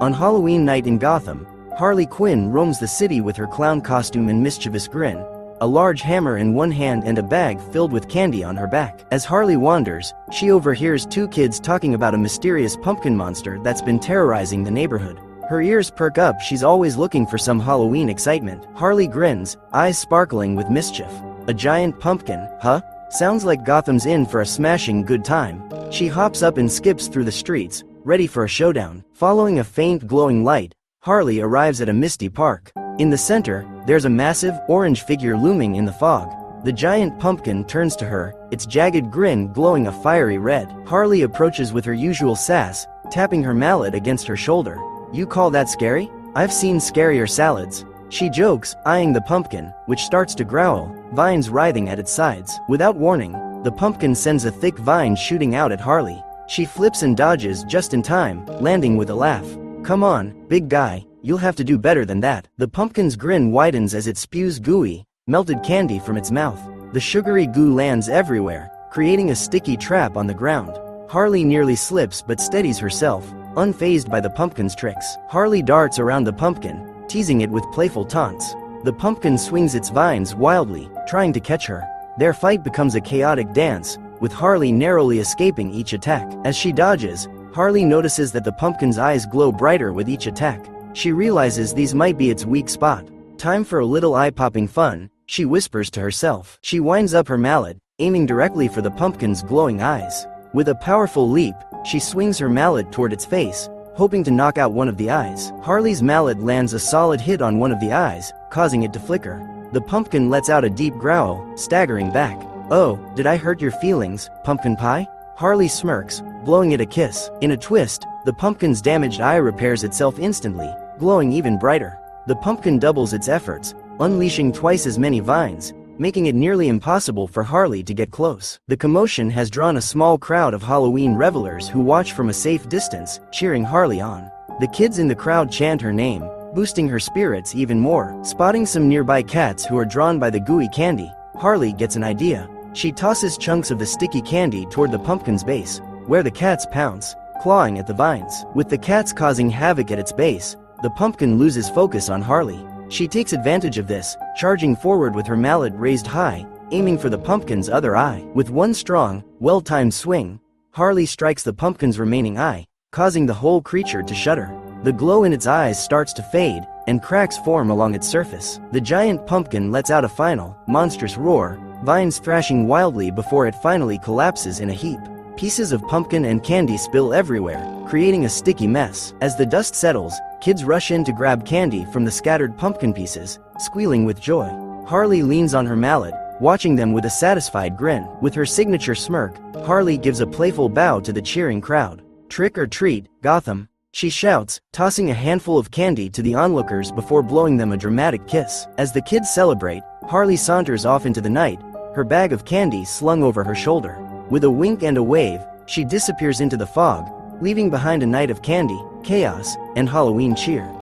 On Halloween night in Gotham, Harley Quinn roams the city with her clown costume and mischievous grin, a large hammer in one hand and a bag filled with candy on her back. As Harley wanders, she overhears two kids talking about a mysterious pumpkin monster that's been terrorizing the neighborhood. Her ears perk up, she's always looking for some Halloween excitement. Harley grins, eyes sparkling with mischief. A giant pumpkin, huh? Sounds like Gotham's in for a smashing good time. She hops up and skips through the streets, ready for a showdown. Following a faint glowing light, Harley arrives at a misty park. In the center, there's a massive, orange figure looming in the fog. The giant pumpkin turns to her, its jagged grin glowing a fiery red. Harley approaches with her usual sass, tapping her mallet against her shoulder. "You call that scary? I've seen scarier salads." She jokes, eyeing the pumpkin, which starts to growl, vines writhing at its sides. Without warning, the pumpkin sends a thick vine shooting out at Harley. She flips and dodges just in time, landing with a laugh. "Come on, big guy, you'll have to do better than that." The pumpkin's grin widens as it spews gooey, melted candy from its mouth. The sugary goo lands everywhere, creating a sticky trap on the ground. Harley nearly slips but steadies herself, unfazed by the pumpkin's tricks. Harley darts around the pumpkin, teasing it with playful taunts. The pumpkin swings its vines wildly, trying to catch her. Their fight becomes a chaotic dance, with Harley narrowly escaping each attack. As she dodges, Harley notices that the pumpkin's eyes glow brighter with each attack. She realizes these might be its weak spot. Time for a little eye-popping fun, she whispers to herself. She winds up her mallet, aiming directly for the pumpkin's glowing eyes. With a powerful leap, she swings her mallet toward its face, hoping to knock out one of the eyes. Harley's mallet lands a solid hit on one of the eyes, causing it to flicker. The pumpkin lets out a deep growl, staggering back. "Oh, did I hurt your feelings, pumpkin pie?" Harley smirks, blowing it a kiss. In a twist, the pumpkin's damaged eye repairs itself instantly, glowing even brighter. The pumpkin doubles its efforts, unleashing twice as many vines, making it nearly impossible for Harley to get close. The commotion has drawn a small crowd of Halloween revelers who watch from a safe distance, cheering Harley on. The kids in the crowd chant her name, boosting her spirits even more. Spotting some nearby cats who are drawn by the gooey candy, Harley gets an idea. She tosses chunks of the sticky candy toward the pumpkin's base, where the cats pounce, clawing at the vines. With the cats causing havoc at its base, the pumpkin loses focus on Harley. She takes advantage of this, charging forward with her mallet raised high, aiming for the pumpkin's other eye. With one strong, well-timed swing, Harley strikes the pumpkin's remaining eye, causing the whole creature to shudder. The glow in its eyes starts to fade, and cracks form along its surface. The giant pumpkin lets out a final, monstrous roar, vines thrashing wildly before it finally collapses in a heap. Pieces of pumpkin and candy spill everywhere, creating a sticky mess. As the dust settles, kids rush in to grab candy from the scattered pumpkin pieces, squealing with joy. Harley leans on her mallet, watching them with a satisfied grin. With her signature smirk, Harley gives a playful bow to the cheering crowd. "Trick or treat, Gotham," she shouts, tossing a handful of candy to the onlookers before blowing them a dramatic kiss. As the kids celebrate, Harley saunters off into the night, her bag of candy slung over her shoulder. With a wink and a wave, she disappears into the fog, leaving behind a night of candy, chaos, and Halloween cheer.